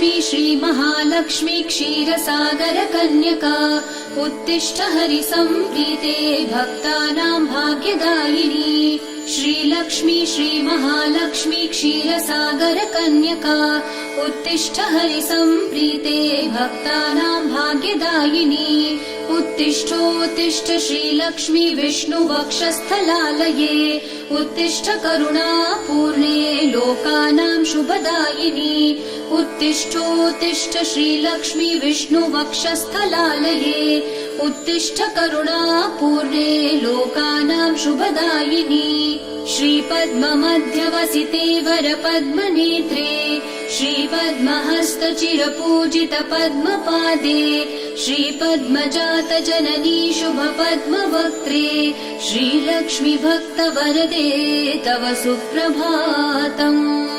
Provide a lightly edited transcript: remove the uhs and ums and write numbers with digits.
श्रीलक्ष्मी श्रीमहालक्ष्मी क्षीरसागरकन्यका उत्तिष्ठ हरिसम्प्रीते भक्तानां भाग्यदायिनी। श्रीलक्ष्मी श्रीमहालक्ष्मी क्षीरसागरकन्यका उत्तिष्ठ हरिसम्प्रीते भक्तानां भाग्यदायिनी। उत्तिष्ठोत्तिष्ठ श्रीलक्ष्मी विष्णुवक्षस्थलालये उत्तिष्ठ करुणापूर्णे लोकानां शुभदायिनी। उत्तिष्ठोत्तिष्ठ श्रीलक्ष्मी विष्णुवक्षस्थलालये उत्तिष्ठ करुणापूर्णे लोकानां शुभदायिनी। श्रीपद्ममध्यवसिते वरपद्मनेत्रे श्रीपद्महस्तचिरपूजित पद्मपादे श्रीपद्मजातजननी शुभपद्मवक्त्रे श्रीलक्ष्मी भक्तवरदे तव सुप्रभातम्।